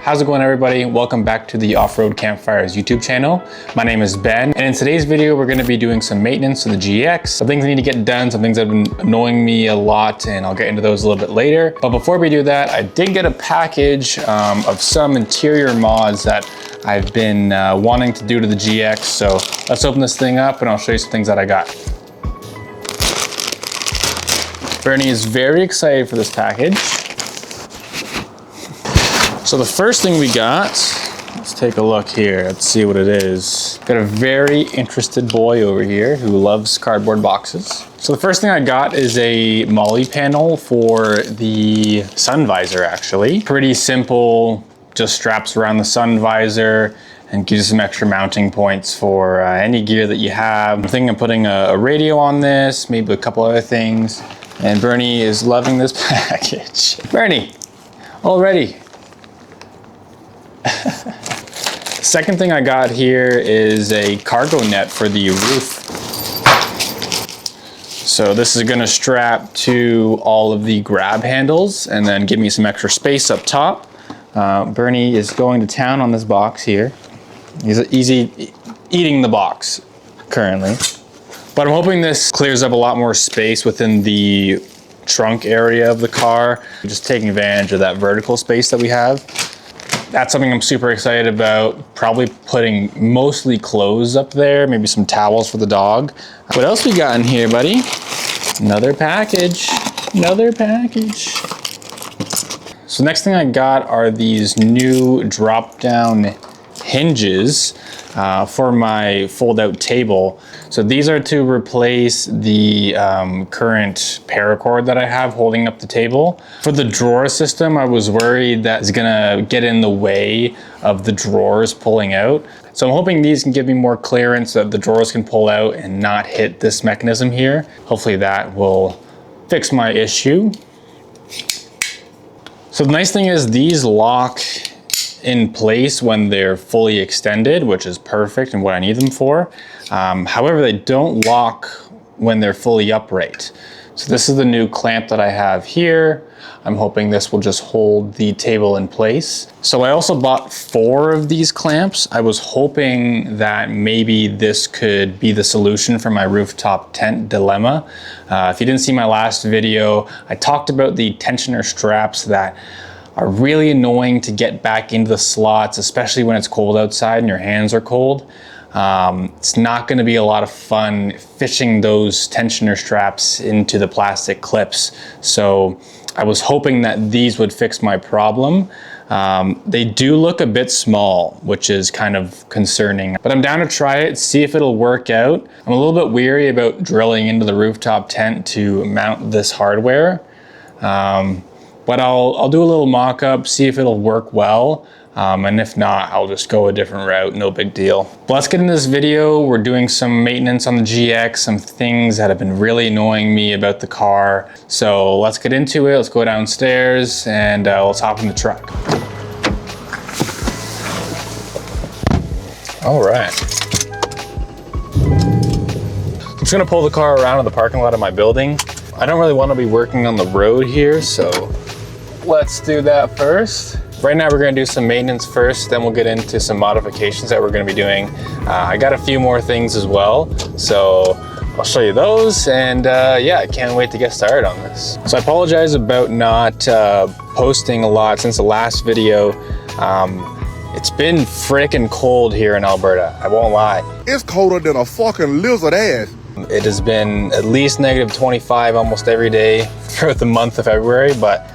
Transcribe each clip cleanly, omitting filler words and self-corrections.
How's it going, everybody? Welcome back to the Off-Road Campfires YouTube channel. My name is Ben, and in today's video, we're gonna be doing some maintenance to the GX. Some things I need to get done, some things that have been annoying me a lot, and I'll get into those a little bit later. But before we do that, I did get a package of some interior mods that I've been wanting to do to the GX. So let's open this thing up and I'll show you some things that I got. Bernie is very excited for this package. So the first thing we got, let's take a look here. Let's see what it is. Got a very interested boy over here who loves cardboard boxes. So the first thing I got is a MOLLE panel for the sun visor, actually. Pretty simple, just straps around the sun visor and gives you some extra mounting points for any gear that you have. I'm thinking of putting a radio on this, maybe a couple other things. And Bernie is loving this package. Bernie, already. Second thing I got here is a cargo net for the roof. So this is gonna strap to all of the grab handles and then give me some extra space up top. Bernie is going to town on this box here. He's eating the box currently. But I'm hoping this clears up a lot more space within the trunk area of the car, just taking advantage of that vertical space that we have. That's something I'm super excited about. Probably putting mostly clothes up there, maybe some towels for the dog. What else we got in here, buddy? Another package, another package. So next thing I got are these new drop-down hinges for my fold-out table. So these are to replace the current paracord that I have holding up the table. For the drawer system, I was worried that it's gonna get in the way of the drawers pulling out. So I'm hoping these can give me more clearance so that the drawers can pull out and not hit this mechanism here. Hopefully that will fix my issue. So the nice thing is these lock in place when they're fully extended, which is perfect and what I need them for. However, they don't lock when they're fully upright. So this is the new clamp that I have here. I'm hoping this will just hold the table in place. So I also bought 4 of these clamps. I was hoping that maybe this could be the solution for my rooftop tent dilemma. If you didn't see my last video, I talked about the tensioner straps that are really annoying to get back into the slots, especially when it's cold outside and your hands are cold. It's not gonna be a lot of fun fishing those tensioner straps into the plastic clips. So I was hoping that these would fix my problem. They do look a bit small, which is kind of concerning, but I'm down to try it, see if it'll work out. I'm a little bit weary about drilling into the rooftop tent to mount this hardware. But I'll do a little mock-up, see if it'll work well. And if not, I'll just go a different route, no big deal. But let's get into this video. We're doing some maintenance on the GX, some things that have been really annoying me about the car. So let's get into it. Let's go downstairs and let's hop in the truck. All right. I'm just gonna pull the car around to the parking lot of my building. I don't really want to be working on the road here, so let's do that first. Right now we're going to do some maintenance first, then we'll get into some modifications that we're going to be doing. I got a few more things as well, so I'll show you those, and yeah, I can't wait to get started on this. So I apologize about not posting a lot since the last video. It's been frickin' cold here in Alberta, I won't lie. It's colder than a fucking lizard ass. It has been at least -25 almost every day throughout the month of February, but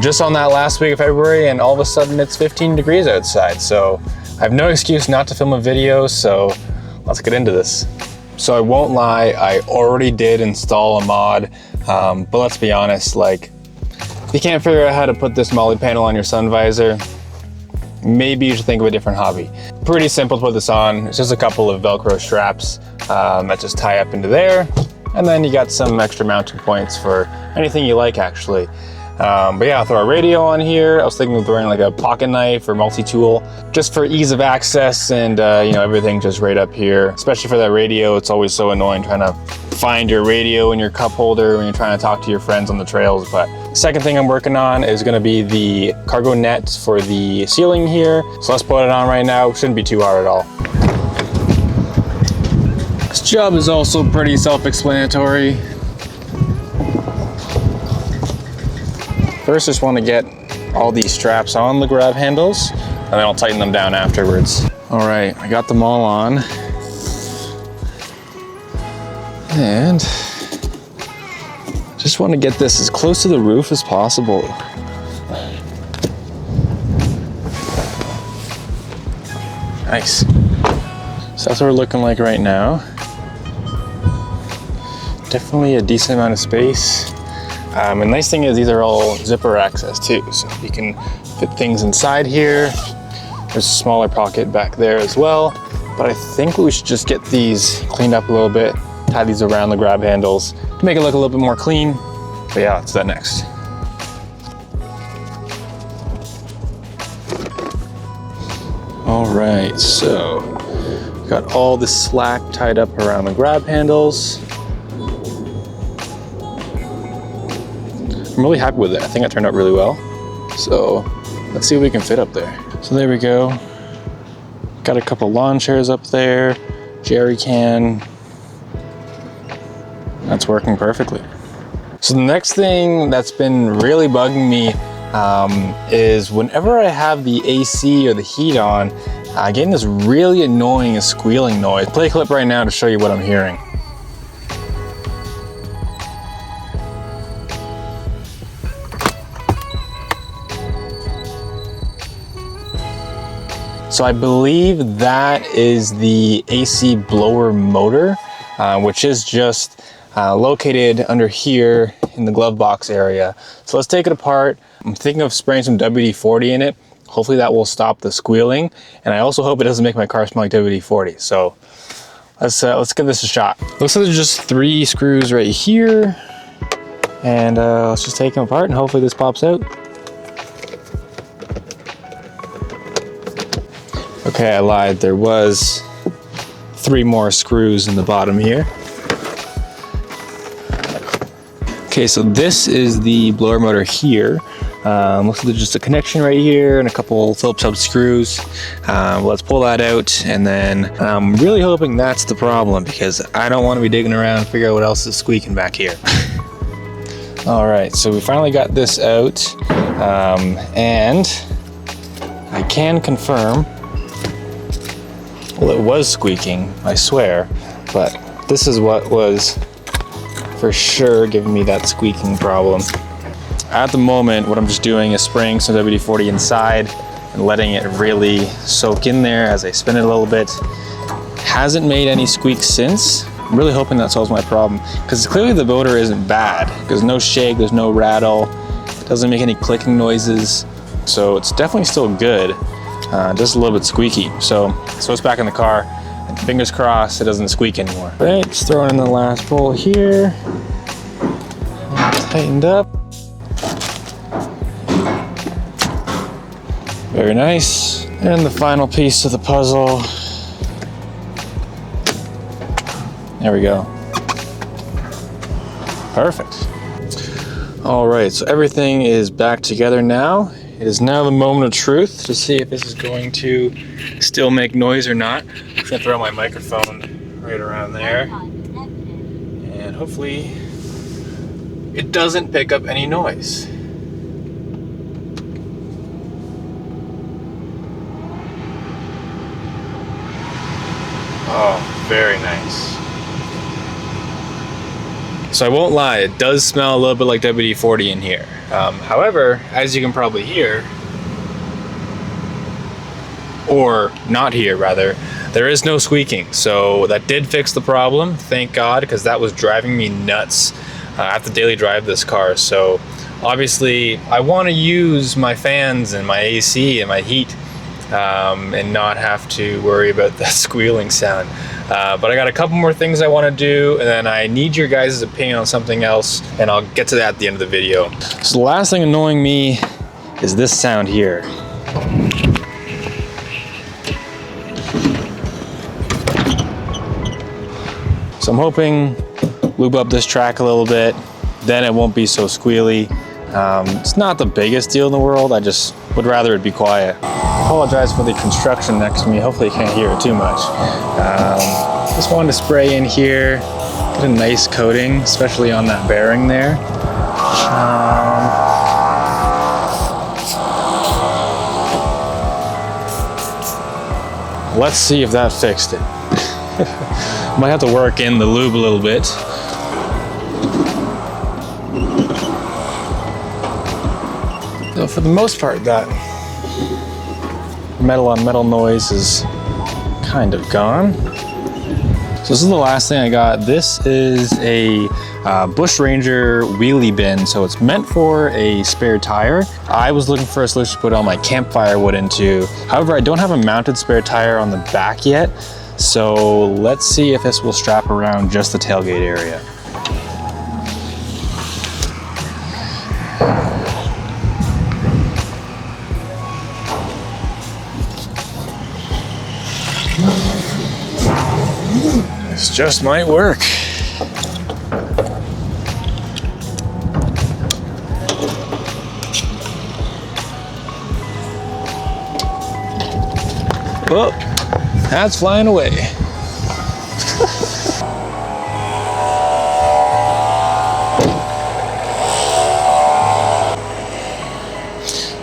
just on that last week of February, and all of a sudden it's 15 degrees outside. So I have no excuse not to film a video, so let's get into this. So I won't lie, I already did install a mod, but let's be honest, like, if you can't figure out how to put this MOLLE panel on your sun visor, maybe you should think of a different hobby. Pretty simple to put this on. It's just a couple of Velcro straps that just tie up into there. And then you got some extra mounting points for anything you like, actually. But yeah, I'll throw a radio on here. I was thinking of throwing like a pocket knife or multi-tool just for ease of access and you know, everything just right up here. Especially for that radio, it's always so annoying trying to find your radio and your cup holder when you're trying to talk to your friends on the trails. But second thing I'm working on is gonna be the cargo net for the ceiling here. So let's put it on right now. Shouldn't be too hard at all. This job is also pretty self-explanatory. First, just want to get all these straps on the grab handles, and then I'll tighten them down afterwards. All right, I got them all on. And just want to get this as close to the roof as possible. Nice. So that's what we're looking like right now. Definitely a decent amount of space. And the nice thing is these are all zipper access too, so you can fit things inside here. There's a smaller pocket back there as well, but I think we should just get these cleaned up a little bit, tie these around the grab handles to make it look a little bit more clean. But yeah, let's do that next. All right, so got all the slack tied up around the grab handles. I'm really happy with it. I think it turned out really well. So let's see what we can fit up there. So there we go. Got a couple lawn chairs up there, jerry can. That's working perfectly. So the next thing that's been really bugging me is whenever I have the AC or the heat on, getting this really annoying squealing noise. Play a clip right now to show you what I'm hearing. So I believe that is the AC blower motor, which is just located under here in the glove box area. So let's take it apart. I'm thinking of spraying some WD-40 in it. Hopefully that will stop the squealing. And I also hope it doesn't make my car smell like WD-40. So let's give this a shot. Looks like there's just 3 screws right here. And let's just take them apart and hopefully this pops out. Okay, I lied. There was 3 more screws in the bottom here. Okay, so this is the blower motor here. Looks like there's just a connection right here and a couple Phillips head screws. Let's pull that out, and then I'm really hoping that's the problem because I don't want to be digging around and figure out what else is squeaking back here. All right, so we finally got this out, and I can confirm. Well, it was squeaking, I swear, but this is what was for sure giving me that squeaking problem. At the moment, what I'm just doing is spraying some WD-40 inside and letting it really soak in there as I spin it a little bit. Hasn't made any squeaks since. I'm really hoping that solves my problem because clearly the motor isn't bad. There's no shake, there's no rattle, it doesn't make any clicking noises. So it's definitely still good. Just a little bit squeaky. So it's back in the car. And fingers crossed it doesn't squeak anymore. All right, just throwing in the last bowl here. Tightened up. Very nice. And the final piece of the puzzle. There we go. Perfect. All right, so everything is back together now. It is now the moment of truth to see if this is going to still make noise or not. I'm just gonna throw my microphone right around there. And hopefully it doesn't pick up any noise. Oh, very nice. So I won't lie, it does smell a little bit like WD-40 in here. However, as you can probably hear, or not hear rather, there is no squeaking. So that did fix the problem, thank God, because that was driving me nuts. I have to daily drive this car. So obviously I want to use my fans and my AC and my heat and not have to worry about that squealing sound. But I got a couple more things I want to do, and then I need your guys' opinion on something else, and I'll get to that at the end of the video. So the last thing annoying me is this sound here. So I'm hoping lube up this track a little bit, then it won't be so squealy. It's not the biggest deal in the world, I just would rather it be quiet. I apologize for the construction next to me, hopefully you can't hear it too much. Just wanted to spray in here, get a nice coating, especially on that bearing there. Let's see if that fixed it. Might have to work in the lube a little bit. So for the most part, that metal on metal noise is kind of gone. So this is the last thing I got. This is a Bushranger Wheelie bin. So it's meant for a spare tire. I was looking for a solution to put all my campfire wood into. However, I don't have a mounted spare tire on the back yet. So let's see if this will strap around just the tailgate area. This just might work. Oh, that's flying away.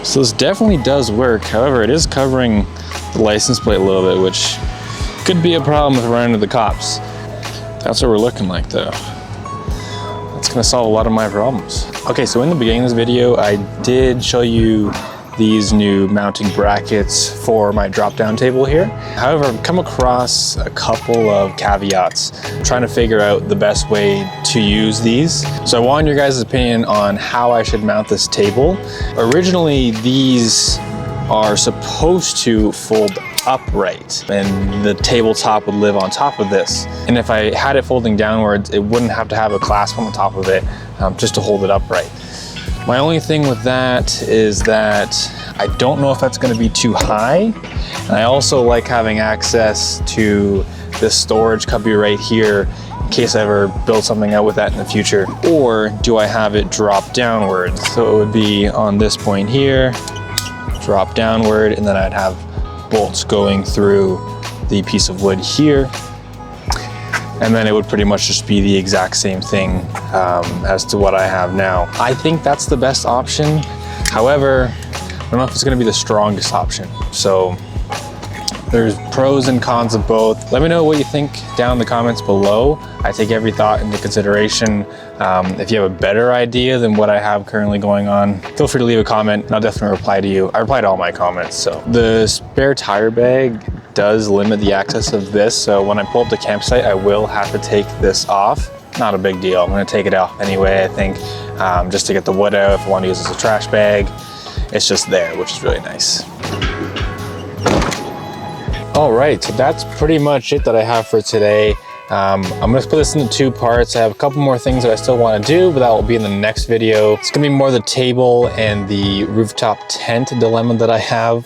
So this definitely does work. However, it is covering the license plate a little bit, which could be a problem if we run into the cops. That's what we're looking like though. That's gonna solve a lot of my problems. Okay, so in the beginning of this video, I did show you these new mounting brackets for my drop-down table here. However, I've come across a couple of caveats trying to figure out the best way to use these. So I wanted your guys' opinion on how I should mount this table. Originally, these are supposed to fold upright and the tabletop would live on top of this. And if I had it folding downwards, it wouldn't have to have a clasp on the top of it just to hold it upright. My only thing with that is that I don't know if that's going to be too high. And I also like having access to this storage cubby right here in case I ever build something out with that in the future. Or do I have it drop downward? So it would be on this point here, drop downward, and then I'd have bolts going through the piece of wood here. And then it would pretty much just be the exact same thing as to what I have now. I think that's the best option. However, I don't know if it's gonna be the strongest option. So there's pros and cons of both. Let me know what you think down in the comments below. I take every thought into consideration. If you have a better idea than what I have currently going on, feel free to leave a comment and I'll definitely reply to you. I reply to all my comments. So the spare tire bag does limit the access of this. So when I pull up the campsite, I will have to take this off. Not a big deal. I'm gonna take it off anyway, I think, just to get the wood out if I want to use it as a trash bag. It's just there, which is really nice. All right, so that's pretty much it that I have for today. I'm gonna split this into two parts. I have a couple more things that I still wanna do, but that will be in the next video. It's gonna be more the table and the rooftop tent dilemma that I have.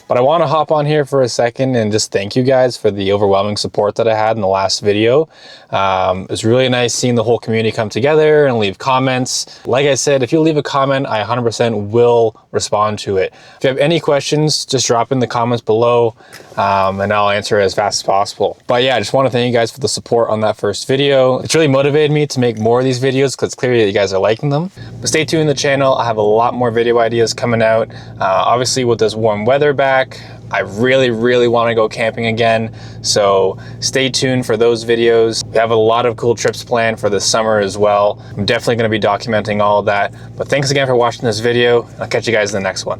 But I wanna hop on here for a second and just thank you guys for the overwhelming support that I had in the last video. It was really nice seeing the whole community come together and leave comments. Like I said, if you leave a comment, I 100% will respond to it. If you have any questions, just drop in the comments below and I'll answer it as fast as possible. But yeah, I just wanna thank you guys for the support on that first video. It's really motivated me to make more of these videos because it's clear that you guys are liking them. But stay tuned in the channel. I have a lot more video ideas coming out. Obviously with this warm weather back, I really want to go camping again. So stay tuned for those videos. We have a lot of cool trips planned for this summer as well. I'm definitely going to be documenting all of that. But thanks again for watching this video. I'll catch you guys in the next one.